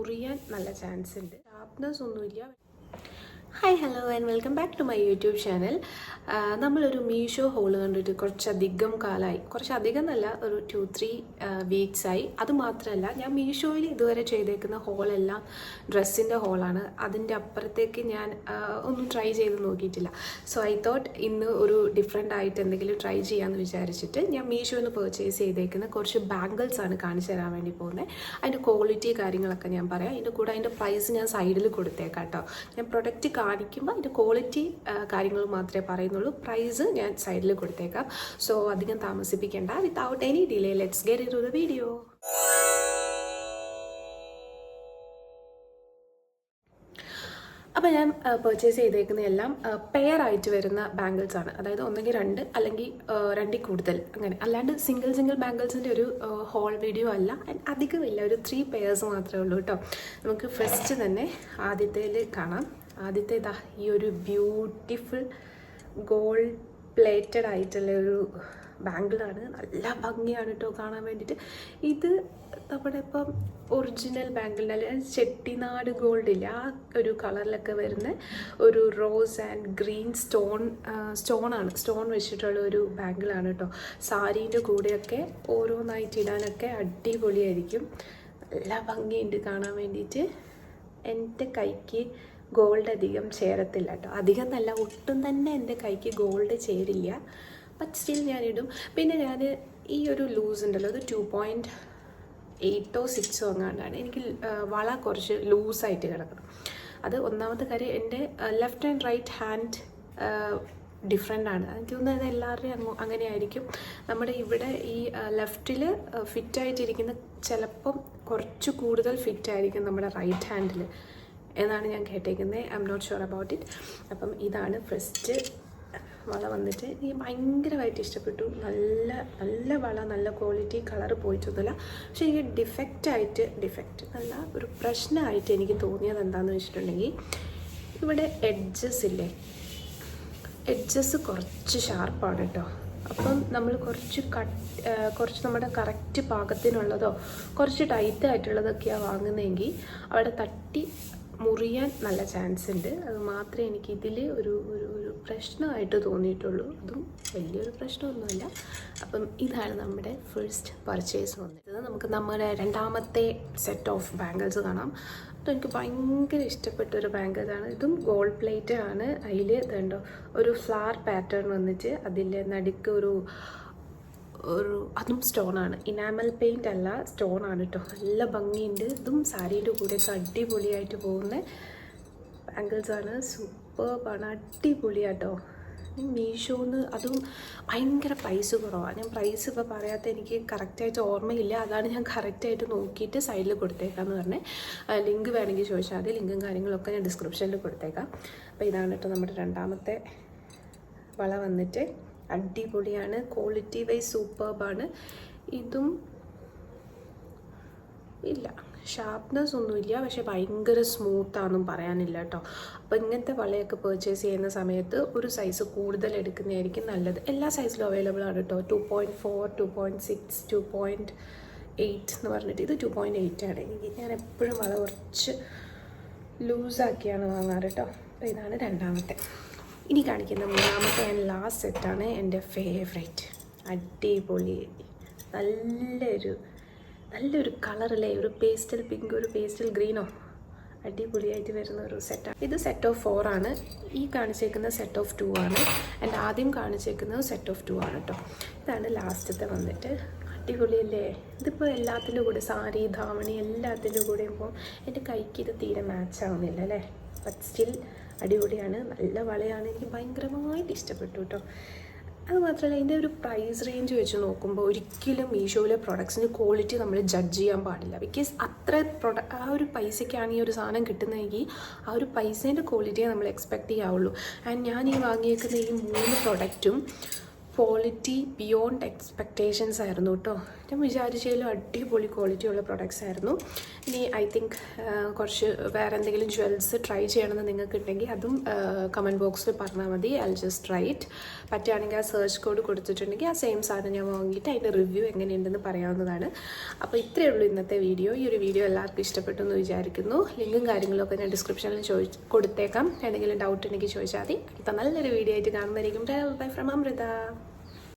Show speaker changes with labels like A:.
A: മുറിയാൻ നല്ല ചാൻസ് ഉണ്ട്. ഷാർപ്നെസ് ഒന്നുമില്ല. Hi hello and welcome back to my YouTube channel. നമ്മളൊരു മീഷോ ഹോൾ കണ്ടിട്ട് കുറച്ചധികം കാലമായി, കുറച്ചധികം എന്നല്ല, ഒരു 2-3 വീക്സായി. അതുമാത്രമല്ല, ഞാൻ മീഷോയിൽ ഇതുവരെ ചെയ്തേക്കുന്ന ഹോളെല്ലാം ഡ്രസ്സിൻ്റെ ഹോളാണ്. അതിൻ്റെ അപ്പുറത്തേക്ക് ഞാൻ ഒന്നും ട്രൈ ചെയ്ത് നോക്കിയിട്ടില്ല. സോ ഐ തോട്ട് ഇന്ന് ഒരു ഡിഫറെൻ്റ് ആയിട്ട് എന്തെങ്കിലും ട്രൈ ചെയ്യാമെന്ന് വിചാരിച്ചിട്ട് ഞാൻ മീഷോയിൽ നിന്ന് പർച്ചേസ് ചെയ്തേക്കുന്ന കുറച്ച് ബാംഗിൾസ് ആണ് കാണിച്ചു തരാൻ വേണ്ടി പോകുന്നത്. അതിൻ്റെ ക്വാളിറ്റി കാര്യങ്ങളൊക്കെ ഞാൻ പറയാം. അതിൻ്റെ കൂടെ അതിൻ്റെ പ്രൈസ് ഞാൻ സൈഡിൽ കൊടുത്തേക്കാം കേട്ടോ. ഞാൻ പ്രൊഡക്റ്റ് കാണിക്കുമ്പോൾ അതിൻ്റെ ക്വാളിറ്റി കാര്യങ്ങൾ മാത്രമേ പറയുന്നുള്ളൂ. പ്രൈസ് ഞാൻ സൈഡിൽ കൊടുത്തേക്കാം. സോ അധികം താമസിപ്പിക്കേണ്ട. Without any delay let's get into the video. അപ്പോൾ ഞാൻ പർച്ചേസ് ചെയ്തേക്കുന്ന എല്ലാം പെയർ ആയിട്ട് വരുന്ന ബാംഗിൾസ് ആണ്. അതായത് ഒന്നെങ്കിൽ 2 അല്ലെങ്കിൽ 2 കൂടുതൽ, അങ്ങനെ. അല്ലാണ്ട് സിംഗിൾ ബാംഗിൾസിൻ്റെ ഒരു ഹോൾ വീഡിയോ അല്ല. അധികമില്ല, ഒരു 3 പെയർസ് മാത്രമേ ഉള്ളൂ കേട്ടോ. നമുക്ക് ഫസ്റ്റ് തന്നെ ആദ്യത്തേൽ കാണാം. ആദ്യത്തെ ഇതാ ഈ ഒരു ബ്യൂട്ടിഫുൾ ഗോൾഡ് പ്ലേറ്റഡ് ആയിട്ടുള്ള ഒരു ബാംഗിളാണ്. നല്ല ഭംഗിയാണ് കേട്ടോ കാണാൻ വേണ്ടിയിട്ട്. ഇത് നമ്മുടെ ഇപ്പം ഒറിജിനൽ ബാംഗിളിൻ്റെ അല്ലെ ചെട്ടിനാട് ഗോൾഡില്ല, ആ ഒരു കളറിലൊക്കെ വരുന്ന ഒരു റോസ് ആൻഡ് ഗ്രീൻ സ്റ്റോൺ വെച്ചിട്ടുള്ള ഒരു ബാംഗിളാണ് കേട്ടോ. സാരീൻ്റെ കൂടെയൊക്കെ ഓരോന്നായിട്ട് ഇടാനൊക്കെ അടിപൊളിയായിരിക്കും. നല്ല ഭംഗിയുണ്ട് കാണാൻ വേണ്ടിയിട്ട്. എൻ്റെ കൈക്ക് ഗോൾഡ് അധികം ചേരത്തില്ല കേട്ടോ. അധികം നല്ല, ഒട്ടും തന്നെ എൻ്റെ കൈക്ക് ഗോൾഡ് ചേരില്ല. ബട്ട് സ്റ്റിൽ ഞാനിടും. പിന്നെ ഞാൻ ഈ ഒരു ലൂസ് ഉണ്ടല്ലോ, അത് 2.8 or 6 എങ്ങാണ്ടാണ്. എനിക്ക് വള കുറച്ച് ലൂസായിട്ട് കിടക്കണം. അത് ഒന്നാമത്തെ കാര്യം. എൻ്റെ left and right hand different ആണ്. എനിക്ക് തോന്നുന്നത് എല്ലാവരുടെയും അങ്ങനെ ആയിരിക്കും. നമ്മുടെ ഇവിടെ ഈ ലെഫ്റ്റിൽ ഫിറ്റായിട്ടിരിക്കുന്ന ചിലപ്പം കുറച്ച് കൂടുതൽ ഫിറ്റായിരിക്കും നമ്മുടെ റൈറ്റ് ഹാൻഡിൽ എന്നാണ് ഞാൻ കേട്ടേക്കുന്നത്. I'm not sure about it. അപ്പം ഇതാണ് ഫസ്റ്റ് വള വന്നിട്ട്. എനിക്ക് ഭയങ്കരമായിട്ട് ഇഷ്ടപ്പെട്ടു. നല്ല വള, നല്ല ക്വാളിറ്റി, കളറ് പോയിട്ടൊന്നുമില്ല. പക്ഷേ എനിക്ക് ഡിഫക്റ്റ് നല്ല ഒരു പ്രശ്നമായിട്ട് എനിക്ക് തോന്നിയത് എന്താണെന്ന് വെച്ചിട്ടുണ്ടെങ്കിൽ, ഇവിടെ എഡ്ജസ് കുറച്ച് ഷാർപ്പാണ് കേട്ടോ. അപ്പം നമ്മൾ കുറച്ച് നമ്മുടെ കറക്റ്റ് പാകത്തിനുള്ളതോ കുറച്ച് ടൈറ്റ് ആയിട്ടുള്ളതൊക്കെയാണ് വാങ്ങുന്നതെങ്കിൽ അവിടെ തട്ടി മുറിയാൻ നല്ല ചാൻസ് ഉണ്ട്. അത് മാത്രമേ എനിക്ക് ഇതിൽ ഒരു പ്രശ്നമായിട്ട് തോന്നിയിട്ടുള്ളൂ. അതും വലിയൊരു പ്രശ്നമൊന്നുമില്ല. അപ്പം ഇതാണ് നമ്മുടെ ഫസ്റ്റ് പർച്ചേസ് വന്നത്. നമുക്ക് നമ്മുടെ രണ്ടാമത്തെ സെറ്റ് ഓഫ് ബാംഗിൾസ് കാണാം. അതെനിക്ക് ഭയങ്കര ഇഷ്ടപ്പെട്ടൊരു ബാംഗിൾസാണ്. ഇതും ഗോൾഡ് പ്ലേറ്റഡ് ആണ്. അതിൽ ഇതുണ്ടോ ഒരു ഫ്ലവർ പാറ്റേൺ വന്നിട്ട് അതിൽ നടുക്ക് ഒരു അതും സ്റ്റോണാണ്. ഇനാമൽ പെയിൻ്റ് അല്ല, സ്റ്റോണാണ് കേട്ടോ. നല്ല ഭംഗിയുണ്ട്. ഇതും സാരീൻ്റെ കൂടെയൊക്കെ അടിപൊളിയായിട്ട് പോകുന്ന ബാംഗിൾസാണ്. സൂപ്പർബാണ്, അടിപൊളിയാട്ടോ. മീഷോന്ന് അതും ഭയങ്കര പ്രൈസ് കുറവാണ്. ഞാൻ പ്രൈസ് ഇപ്പോൾ പറയാത്ത എനിക്ക് കറക്റ്റായിട്ട് ഓർമ്മയില്ല. അതാണ് ഞാൻ കറക്റ്റായിട്ട് നോക്കിയിട്ട് സൈഡിൽ കൊടുത്തേക്കാമെന്ന് പറഞ്ഞേ. ലിങ്ക് വേണമെങ്കിൽ ചോദിച്ചാൽ മതി. ലിങ്കും കാര്യങ്ങളൊക്കെ ഞാൻ ഡിസ്ക്രിപ്ഷനിൽ കൊടുത്തേക്കാം. അപ്പോൾ ഇതാണ് കേട്ടോ നമ്മുടെ രണ്ടാമത്തെ വള വന്നിട്ട്. അടിപൊളിയാണ്, ക്വാളിറ്റി വൈസ് സൂപ്പർബാണ്. ഇതും ഇല്ല, ഷാർപ്നെസ് ഒന്നുമില്ല, പക്ഷെ ഭയങ്കര സ്മൂത്താണെന്നും പറയാനില്ല കേട്ടോ. അപ്പോൾ ഇങ്ങനത്തെ വളയൊക്കെ പർച്ചേസ് ചെയ്യുന്ന സമയത്ത് ഒരു സൈസ് കൂടുതൽ എടുക്കുന്നതായിരിക്കും നല്ലത്. എല്ലാ സൈസിലും അവൈലബിൾ ആണ് കേട്ടോ. 2.4, 2.6, 2.8 എന്ന് പറഞ്ഞിട്ട്. ഇത് 2.8 ആണ്. ഞാൻ എപ്പോഴും വള കുറച്ച് ലൂസാക്കിയാണ് വാങ്ങാറ് കേട്ടോ. അപ്പോൾ ഇതാണ് രണ്ടാമത്തെ. ഇനി കാണിക്കുന്ന മൂന്നാമത്തെ ആൻഡ് ലാസ്റ്റ് സെറ്റാണ് എൻ്റെ ഫേവറേറ്റ്. അടിപൊളി, നല്ലൊരു കളറല്ലേ, ഒരു പേസ്റ്റൽ പിങ്ക്, ഒരു പേസ്റ്റൽ ഗ്രീനോ, അടിപൊളിയായിട്ട് വരുന്ന ഒരു സെറ്റാണ്. ഇത് സെറ്റ് ഓഫ് 4 ആണ്. ഈ കാണിച്ചേക്കുന്ന സെറ്റ് ഓഫ് 2 ആണ്. എൻ്റെ ആദ്യം കാണിച്ചേക്കുന്നത് സെറ്റ് ഓഫ് 2 ആണ് കേട്ടോ. ഇതാണ് ലാസ്റ്റത്തെ വന്നിട്ട്. അടിപൊളിയല്ലേ. ഇതിപ്പോൾ എല്ലാത്തിൻ്റെ കൂടെ, സാരി, ധാവണി എല്ലാത്തിൻ്റെ കൂടെ ഇപ്പോൾ എൻ്റെ കൈക്ക് ഇത് തീരെ മാച്ച് ആവുന്നില്ല അല്ലേ. ബട്ട് സ്റ്റിൽ അടിപൊളിയാണ്. നല്ല വളയാണ്. എനിക്ക് ഭയങ്കരമായിട്ട് ഇഷ്ടപ്പെട്ടു കേട്ടോ. അതുമാത്രമല്ല, ഇതിൻ്റെ ഒരു പ്രൈസ് റേഞ്ച് വെച്ച് നോക്കുമ്പോൾ ഒരിക്കലും മീഷോയിലെ പ്രൊഡക്ട്സിൻ്റെ ക്വാളിറ്റി നമ്മൾ ജഡ്ജ് ചെയ്യാൻ പാടില്ല. ബിക്കോസ് ആ ഒരു പൈസയ്ക്കാണ് ഈ ഒരു സാധനം കിട്ടുന്നതെങ്കിൽ ആ ഒരു പൈസേൻ്റെ ക്വാളിറ്റിയെ നമ്മൾ എക്സ്പെക്റ്റ് ചെയ്യാവുള്ളൂ. ആൻഡ് ഞാൻ ഈ വാങ്ങിയേക്കുന്ന ഈ 3 പ്രൊഡക്റ്റും ക്വാളിറ്റി ബിയോണ്ട് എക്സ്പെക്റ്റേഷൻസ് ആയിരുന്നു കേട്ടോ. ഞാൻ വിചാരിച്ചതിലും അടിപൊളി ക്വാളിറ്റി ഉള്ള പ്രൊഡക്ട്സ് ആയിരുന്നു. ഇനി ഐ തിങ്ക് കുറച്ച് വേറെ എന്തെങ്കിലും ജ്വൽസ് ട്രൈ ചെയ്യണമെന്ന് നിങ്ങൾക്ക് ഉണ്ടെങ്കിൽ അതും കമൻറ്റ് ബോക്സിൽ പറഞ്ഞാൽ മതി. I just right. പറ്റുകയാണെങ്കിൽ ആ സെർച്ച് കോഡ് കൊടുത്തിട്ടുണ്ടെങ്കിൽ ആ സെയിം സാധനം ഞാൻ വാങ്ങിയിട്ട് അതിൻ്റെ റിവ്യൂ എങ്ങനെയുണ്ടെന്ന് പറയാവുന്നതാണ്. അപ്പോൾ ഇത്രയേ ഉള്ളൂ ഇന്നത്തെ വീഡിയോ. ഈ ഒരു വീഡിയോ എല്ലാവർക്കും ഇഷ്ടപ്പെട്ടു എന്ന് വിചാരിക്കുന്നു. ലിങ്കും കാര്യങ്ങളൊക്കെ ഞാൻ ഡിസ്ക്രിപ്ഷനിൽ കൊടുത്തേക്കാം. എന്തെങ്കിലും ഡൗട്ട് ഉണ്ടെങ്കിൽ ചോദിച്ചാൽ മതി. അടുത്ത നല്ലൊരു വീഡിയോ ആയിട്ട് കാണുന്നതായിരിക്കും. Bye from Amrita.